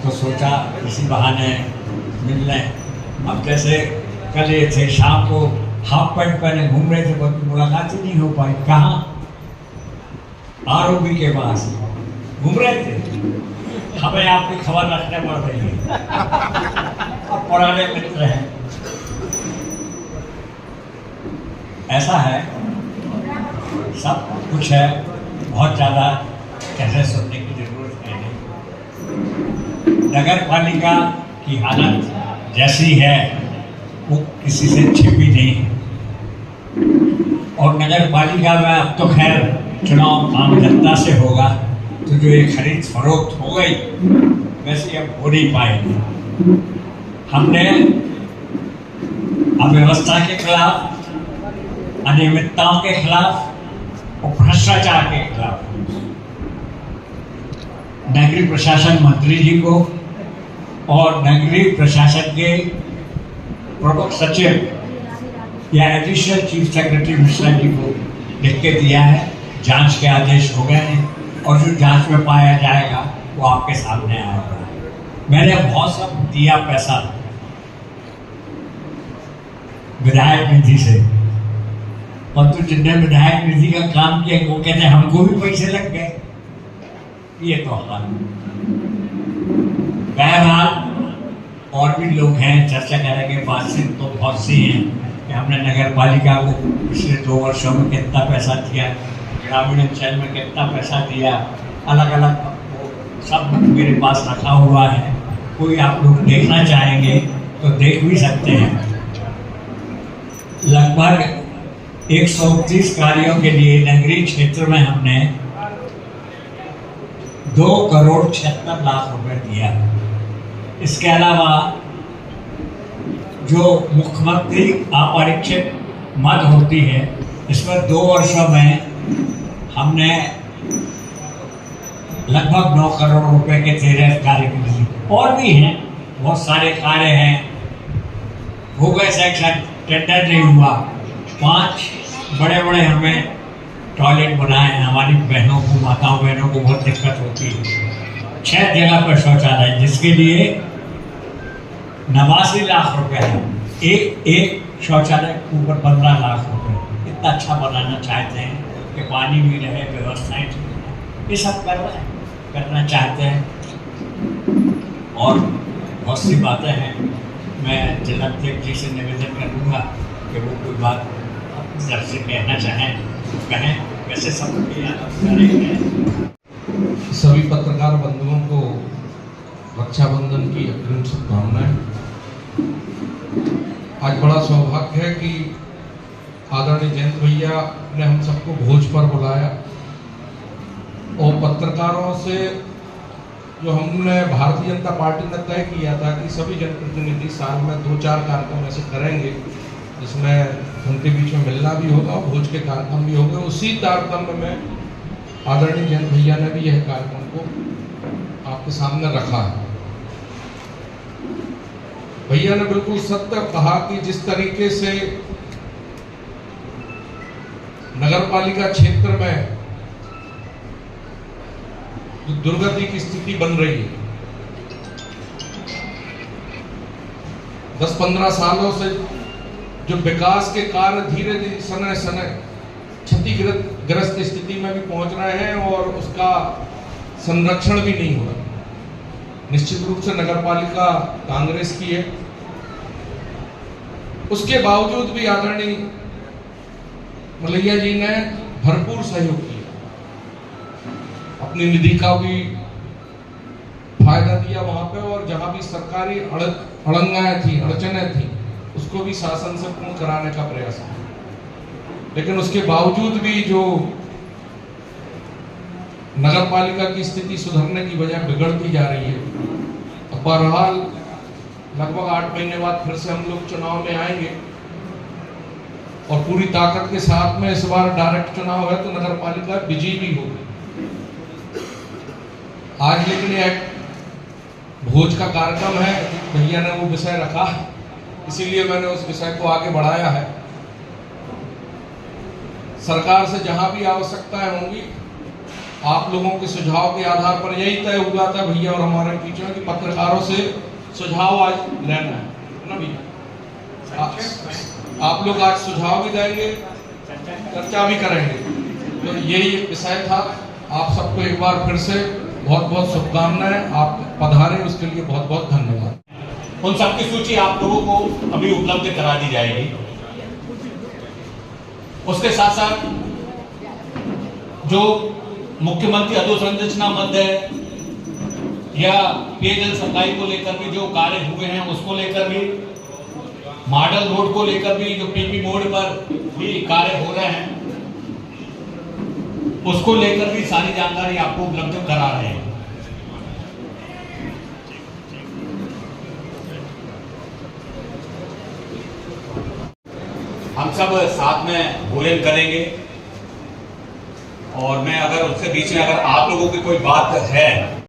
तो सोचा इसी बहाने मिल लें। अब जैसे कल ये थे, शाम को हाफ पैंट पहने घूम रहे थे, बहुत मुलाकात ही नहीं हो पाई। कहाँ? आरओबी के पास घूम रहे थे। हमें आपकी खबर रखने पड़ रही है। अब पुराने मित्र हैं। ऐसा है, सब कुछ है, बहुत ज़्यादा कैसे सुनने की जरूरत है नहीं। नगर पालिका की हालत जैसी है वो किसी से छिपी नहीं है। और नगर पालिका में अब तो खैर चुनाव आम जनता से होगा, तो जो ये खरीद फरोख्त हो गई वैसे अब हो नहीं पाएगी। हमने अव्यवस्था के खिलाफ, अनियमितताओं के खिलाफ और भ्रष्टाचार के खिलाफ नगरीय प्रशासन मंत्री जी को और नगरीय प्रशासन के प्रमुख सचिव या additional chief secretary Mishra ji को लिख के दिया है। जांच के आदेश हो गए हैं और जो जांच में पाया जाएगा वो आपके सामने आएगा। मैंने बहुत सब दिया पैसा विधायक निधि से, और तो जिनने विधायक निधि का काम किया वो कहते हैं हमको भी पैसे लग गए। ये तो हाल। बहरहाल और भी लोग हैं, चर्चा करेंगे। बातचीत तो बहुत सी हैं कि हमने नगर पालिका को पिछले 2 वर्षों में कितना पैसा दिया, ग्रामीण अंचल में कितना पैसा दिया, अलग अलग सब मेरे पास रखा हुआ है। कोई आप लोग देखना चाहेंगे तो देख भी सकते हैं। लगभग 130 कार्यों के लिए नगरीय क्षेत्र में हमने 2,76,00,000 रुपए दिया। इसके अलावा जो मुख्यमंत्री अपरीक्षित मद होती है, इसमें 2 वर्षों में हमने लगभग 9 करोड़ रुपए के 13 कार्य किए। और भी हैं, बहुत सारे कार्य हैं। हो गए सेक्शन, टेंडर नहीं हुआ। 5 बड़े बड़े हमें टॉयलेट बनाए हैं। हमारी बहनों को, माताओं बहनों को बहुत दिक्कत होती है। 6 जगह पर शौचालय, जिसके लिए 89 लाख रुपए है। एक शौचालय के ऊपर 15 लाख रुपए। इतना अच्छा बनाना चाहते हैं कि पानी भी रहे, व्यवस्थाएं ठीक है। ये सब करना चाहते हैं। और बहुत सी बातें हैं। मैं जिलाध्यक्ष जी से निवेदन करूँगा कि वो कोई बात अपनी तरफ से कहना चाहें तो कहें। वैसे सब सभी पत्रकार बंधुओं को रक्षाबंधन की अग्रिम शुभकामनाएं। आज बड़ा सौभाग्य है कि आदरणीय जयंत भैया ने हम सबको भोज पर बुलाया और पत्रकारों से जो हमने भारतीय जनता पार्टी ने तय किया था कि सभी जनप्रतिनिधि साल में 2-4 कार्यक्रम ऐसे करेंगे जिसमें उनके बीच में मिलना भी होगा और भोज के कार्यक्रम भी होंगे। उसी तारतम्य में आदरणीय जयंत भैया ने भी यह कार्यक्रम को आपके सामने रखा है। भैया ने बिल्कुल सत्य कहा कि जिस तरीके से नगरपालिका क्षेत्र में जो दुर्गति की स्थिति बन रही है, 10-15 सालों से जो विकास के कार्य धीरे धीरे समय क्षतिग्रस्त स्थिति में भी पहुंच रहे हैं और उसका संरक्षण भी नहीं हो रहा। निश्चित रूप से नगरपालिका कांग्रेस की है, उसके बावजूद भी आदरणीय मलैया जी ने भरपूर सहयोग किया। अपनी निधि का भी फायदा दिया वहां पे, और जहां भी सरकारी अड़ंगाएं थी, अड़चनें थी, उसको भी शासन से पूर्ण कराने का प्रयास किया। लेकिन उसके बावजूद भी जो नगरपालिका की स्थिति सुधरने की बजाय बिगड़ती जा रही है। बहरहाल लगभग 8 महीने बाद फिर से हम लोग चुनाव में आएंगे और पूरी ताकत के साथ में इस बार डायरेक्ट चुनाव है तो नगरपालिका विजयी भी होगी। आज लेकिन एक भोज का कार्यक्रम है, भैया ने वो विषय रखा, इसीलिए मैंने उस विषय को आगे बढ़ाया है। सरकार से जहां भी आवश्यकताएं होंगी आप लोगों के सुझाव के आधार पर यही तय हुआ था भैया और हमारे बीच में कि पत्रकारों से सुझाव आज लेना है ना भैया? आप लोग आज सुझाव भी देंगे, चर्चा भी करेंगे, तो यही एक विषय था। आप सबको एक बार फिर से बहुत बहुत शुभकामनाएं। आप पधारे उसके लिए बहुत बहुत धन्यवाद। उन सबकी सूची आप लोगों को अभी उपलब्ध करा दी जाएगी। उसके साथ साथ जो मुख्यमंत्री अधोसंरचना मद है या पेयजल सप्लाई को लेकर भी जो कार्य हुए हैं उसको लेकर भी, मॉडल रोड को लेकर भी जो पीपी मोड पर भी कार्य हो रहे हैं उसको लेकर भी सारी जानकारी आपको उपलब्ध करा रहे हैं। हम सब साथ में भोजन करेंगे और मैं अगर उसके बीच में अगर आप लोगों की कोई बात है